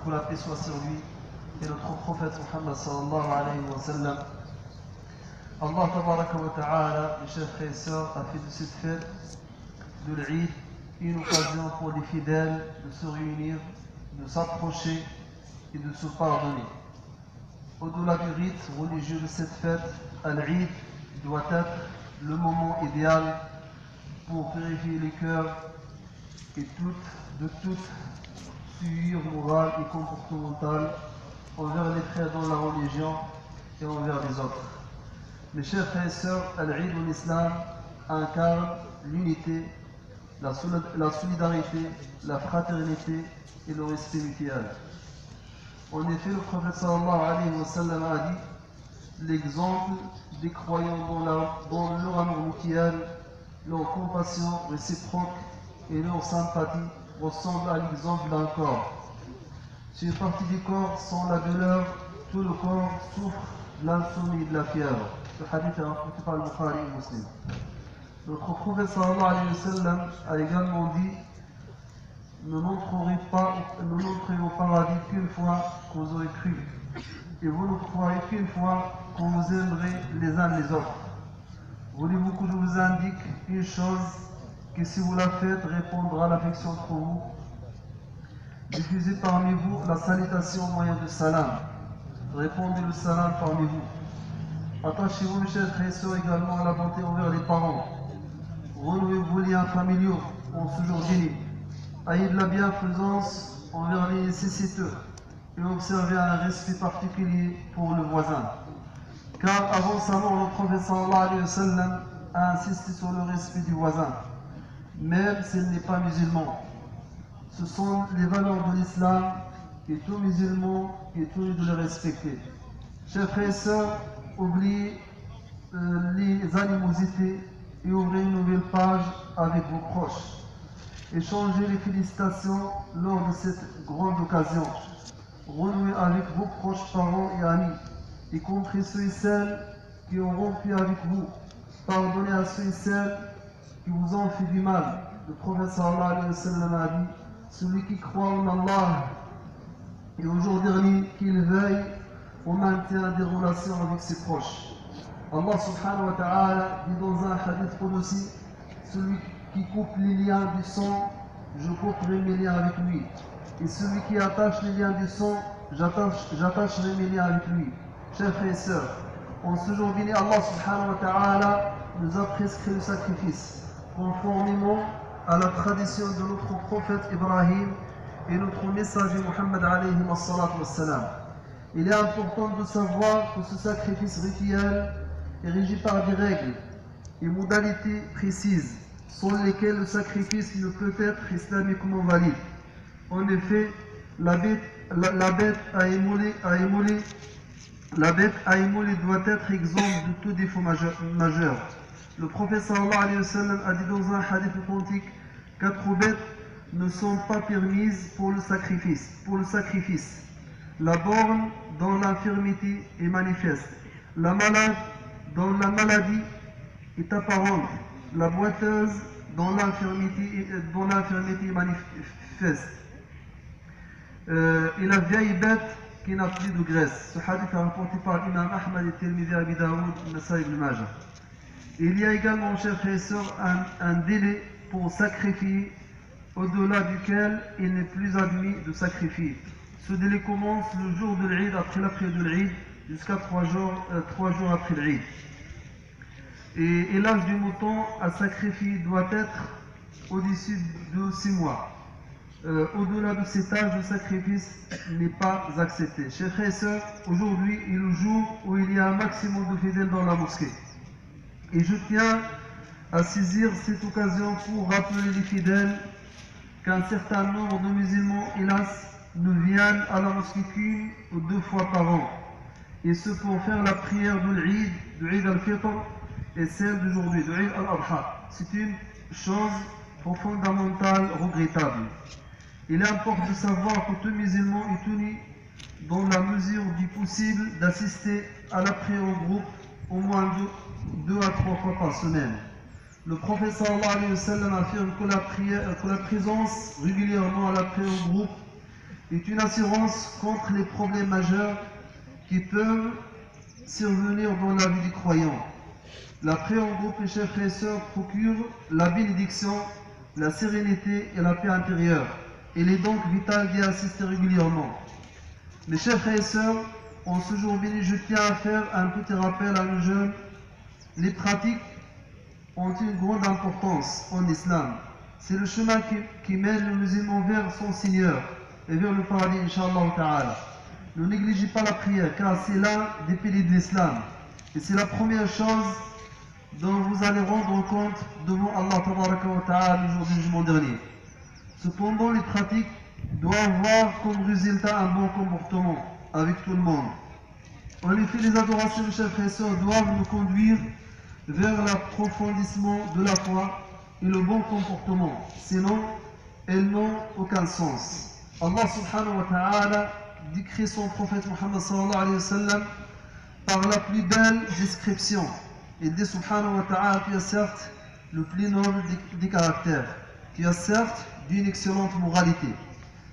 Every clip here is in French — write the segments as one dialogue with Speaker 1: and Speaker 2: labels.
Speaker 1: que la paix soit sur lui et notre prophète Muhammad sallallahu alayhi wa sallam. Allah tabaraka wa ta'ala, mes chers frères et sœurs, a fait de cette fête de l'Eid une occasion pour les fidèles de se réunir, de s'approcher et de se pardonner. Au-delà du rite religieux de cette fête, l'Eid doit être le moment idéal pour purifier les cœurs et de toute souillure morale et comportementale envers les frères dans la religion et envers les autres. Mes chers frères et sœurs, l'Eid en islam incarne l'unité, la solidarité, la fraternité et le respect mutuel. En effet, le prophète sallallahu alayhi wa sallam a dit: l'exemple des croyants dans leur amour mutuel, leur compassion réciproque et leur sympathie ressemble à l'exemple d'un corps. Si une partie du corps sent la douleur, tout le corps souffre de l'insomnie et de la fièvre. Ce hadith est rapporté par le Bukhari et Muslim. Notre prophète sallallahu alayhi wa sallam a également dit: ne montrerez au paradis qu'une fois que vous aurez cru, et vous ne croirez qu'une fois que vous aimerez les uns les autres. Voulez-vous que je vous indique une chose que si vous la faites répondra à l'affection entre vous? Diffusez parmi vous la salutation au moyen de salam. Répondez le salam parmi vous. Attachez-vous, mes chers frères et sœurs, également à la bonté envers les parents. Renouez vos liens familiaux en ce jour béni. Ayez de la bienfaisance envers les nécessiteux et observez un respect particulier pour le voisin. Car avant sa mort, le prophète sallallahu alayhi wa sallam a insisté sur le respect du voisin, même s'il n'est pas musulman. Ce sont les valeurs de l'islam et tout musulman est tenu de les respecter. Chers frères et sœurs, oubliez les animosités et ouvrez une nouvelle page avec vos proches. Échangez les félicitations lors de cette grande occasion. Renouez avec vos proches parents et amis, y compris ceux et celles qui ont rompu avec vous. Pardonnez à ceux et celles qui vous ont fait du mal. Le prophète sallallahu alayhi wa sallam a dit: celui qui croit en Allah et au jour dernier, qu'il veille au maintien des relations avec ses proches. Allah subhanahu wa ta'ala dit dans un hadith qudsi: celui qui coupe les liens du sang, je couperai mes liens avec lui. Et celui qui attache les liens du sang, j'attacherai mes liens avec lui. Chers frères et sœurs, en ce jour béni, Allah subhanahu wa ta'ala nous a prescrit le sacrifice, conformément à la tradition de notre prophète Ibrahim et notre messager Muhammad alayhi wa salatu wa salam. Il est important de savoir que ce sacrifice rituel est régi par des règles et modalités précises, sans lesquelles le sacrifice ne peut être islamiquement valide. En effet, la bête à immoler doit être exempte de tout défaut majeur. Le prophète sallallahu alayhi wa sallam a dit dans un hadith authentique: 4 bêtes ne sont pas permises pour le sacrifice. La borgne dont l'infirmité est manifeste, la malade dont la maladie est apparente, la boiteuse dont l'infirmité est manifeste, et la vieille bête qui n'a plus de graisse. Ce hadith est rapporté par Imam Ahmad et Tirmidhi, Abi Daoud, Nasa'i ibn Majah. Il y a également, chers frères et sœurs, un délai pour sacrifier au-delà duquel il n'est plus admis de sacrifier. Ce délai commence le jour de l'Eid, après la prière de l'Eid, jusqu'à 3 jours après l'Eid. Et l'âge du mouton à sacrifier doit être au-dessus de 6 mois. Au-delà de cet âge, le sacrifice n'est pas accepté. Chers frères et sœurs, aujourd'hui est le jour où il y a un maximum de fidèles dans la mosquée. Et je tiens à saisir cette occasion pour rappeler les fidèles qu'un certain nombre de musulmans, hélas, ne viennent à la mosquée qu'une ou 2 fois par an. Et ce pour faire la prière de l'Eid, de l'Eid al-Fitr, et celle d'aujourd'hui, de l'Eid al-Adha. C'est une chose fondamentale, regrettable. Il importe de savoir que tout musulman est tenu, dans la mesure du possible, d'assister à la prière au groupe au moins 2 à 3 fois par semaine. Le prophète sallallahu alayhi wa sallam affirme que la présence régulièrement à la prière au groupe est une assurance contre les problèmes majeurs qui peuvent survenir dans la vie du croyant. La prière en groupe, mes chers frères et sœurs, procure la bénédiction, la sérénité et la paix intérieure. Il est donc vital d'y assister régulièrement. Mes chers frères et sœurs, en ce jour béni, je tiens à faire un petit rappel à nos jeunes. Les pratiques ont une grande importance en islam. C'est le chemin qui mène le musulman vers son Seigneur et vers le paradis, Inch'Allah Ta'ala. Ne négligez pas la prière, car c'est l'un des piliers de l'islam. Et c'est la première chose dont vous allez rendre compte devant Allah Ta'ala le jour du jugement dernier. Cependant, les pratiques doivent avoir comme résultat un bon comportement avec tout le monde. En effet, les adorations, mes chers frères et sœurs, doivent nous conduire vers l'approfondissement de la foi et le bon comportement. Sinon, elles n'ont aucun sens. Allah subhanahu wa ta'ala décrit son prophète Muhammad sallallahu alayhi wa sallam par la plus belle description. Il dit subhanahu wa ta'ala, tu as certes le plus noble des caractères, tu as certes d'une excellente moralité.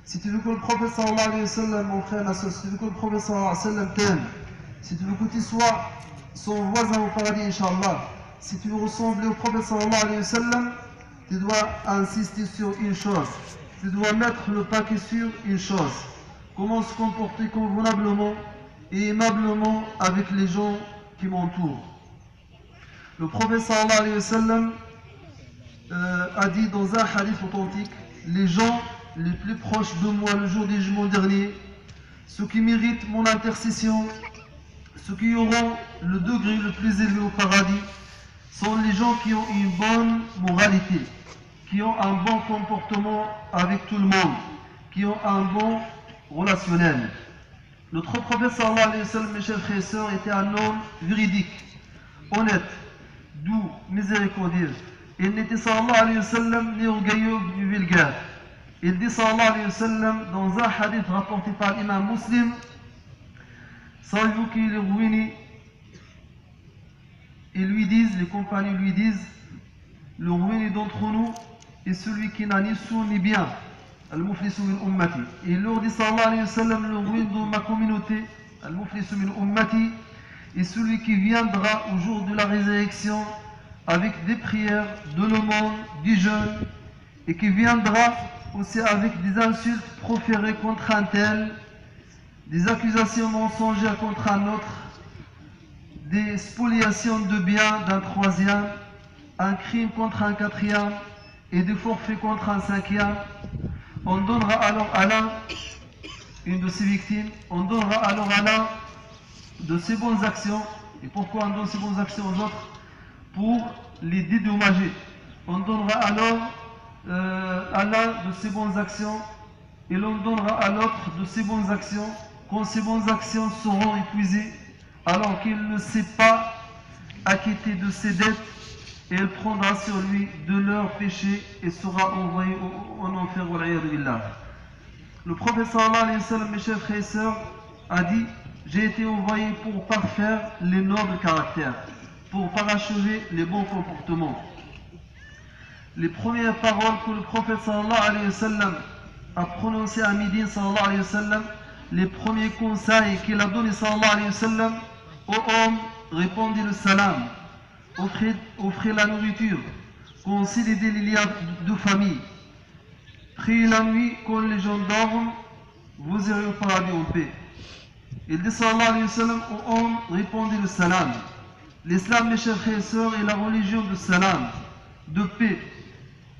Speaker 1: Si tu veux que le prophète sallallahu alayhi wa sallam, mon frère, ma soeur, si tu veux que le prophète sallallahu alayhi wa sallam t'aime, si tu veux que tu sois son voisin au paradis, Inch'Allah, si tu veux ressembler au prophète sallallahu alayhi wa sallam, tu dois insister sur une chose. Tu dois mettre le paquet sur une chose. Comment se comporter convenablement et aimablement avec les gens qui m'entourent. Le prophète sallallahu alayhi wa sallam a dit dans un hadith authentique, les gens les plus proches de moi le jour du jugement dernier, ceux qui méritent mon intercession, ceux qui auront le degré le plus élevé au paradis, sont les gens qui ont une bonne moralité, qui ont un bon comportement avec tout le monde, qui ont un bon relationnel. Notre prophète sallallahu alayhi wa sallam, mes chers frères et sœurs, était un homme véridique, honnête, doux, miséricordieux. Il n'était sallallahu alayhi wa sallam ni orgueilleux ni vulgaire. Il dit sallallahu alayhi wa sallam dans un hadith rapporté par l'imam Muslim, savez-vous qu'il est ruiné? Ils lui disent, les compagnons lui disent, le ruiné d'entre nous est celui qui n'a ni sou ni bien. Al-Muflisu min ummati. Et il leur dit sallallahu alayhi wa sallam, le ruiné de ma communauté, Al-Muflisu min ummati, est celui qui viendra au jour de la résurrection avec des prières, de l'aumône, du jeûne, et qui viendra aussi avec des insultes proférées contre un tel, des accusations mensongères contre un autre, des spoliations de biens d'un troisième, un crime contre un quatrième et des forfaits contre un cinquième. On donnera alors à l'un une de ses victimes, on donnera alors à l'un de ses bonnes actions. Et pourquoi on donne ses bonnes actions aux autres? Pour les dédommager. On donnera alors à l'un de ses bonnes actions et l'on donnera à l'autre de ses bonnes actions quand ces bonnes actions seront épuisées, alors qu'il ne s'est pas acquitté de ses dettes, et il prendra sur lui de leurs péchés et sera envoyé en enfer. Le prophète sallallahu alayhi wa sallam, mes chers frères et sœurs, a dit: j'ai été envoyé pour parfaire les nobles caractères, pour parachever les bons comportements. Les premières paroles que le prophète sallallahu alayhi wa sallam a prononcées à Médine sallallahu alayhi wa sallam, les premiers conseils qu'il a donnés sallallahu alayhi wa sallam: ô homme, répandez le salam, offrez la nourriture, consolidez les liens de famille, priez la nuit quand les gens dorment, vous irez au paradis en paix. Il dit sallallahu alayhi wa sallam: ô homme, répandez le salam. L'islam, mes chers frères et sœurs, est la religion de salam, de paix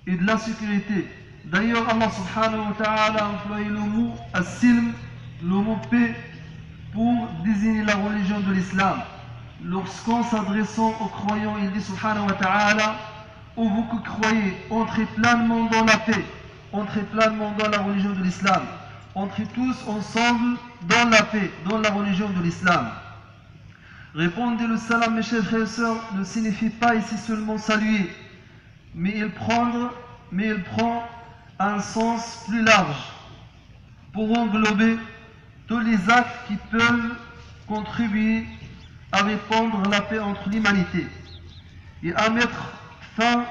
Speaker 1: et de la sécurité. D'ailleurs, Allah subhanahu wa ta'ala a employé le mot as-silm, le mot paix, pour désigner la religion de l'islam. Lorsqu'en s'adressant aux croyants, il dit subhanahu wa ta'ala: ô vous qui croyez, entrez pleinement dans la paix, entrez pleinement dans la religion de l'islam, entrez tous ensemble dans la paix, dans la religion de l'islam. Répondez le salam, mes chers frères et sœurs, ne signifie pas ici seulement saluer, mais il prend un sens plus large pour englober tous les actes qui peuvent contribuer à répandre la paix entre l'humanité et à mettre fin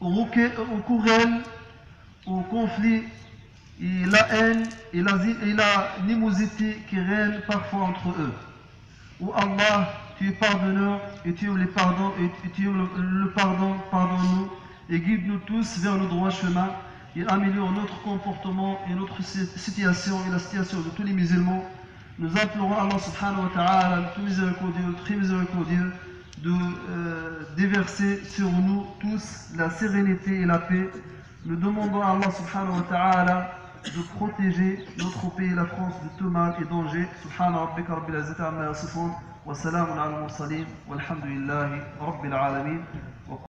Speaker 1: aux querelles, aux conflits et la haine et l'animosité qui règne parfois entre eux. Ô Allah, tu es pardonneur et tu aimes les pardons et tu aimes le pardon, pardonne-nous et guide-nous tous vers le droit chemin et améliore notre comportement et notre situation et la situation de tous les musulmans. Nous implorons Allah subhanahu wa ta'ala, le tout miséricordieux, le très miséricordieux, de déverser sur nous tous la sérénité et la paix. Nous demandons à Allah subhanahu wa ta'ala de protéger notre pays, la France, de tout mal et danger. Subhana rabbika rabbil izzati amma yasifun wa salamun ala al-mursalin walhamdulillahi rabbil alamin.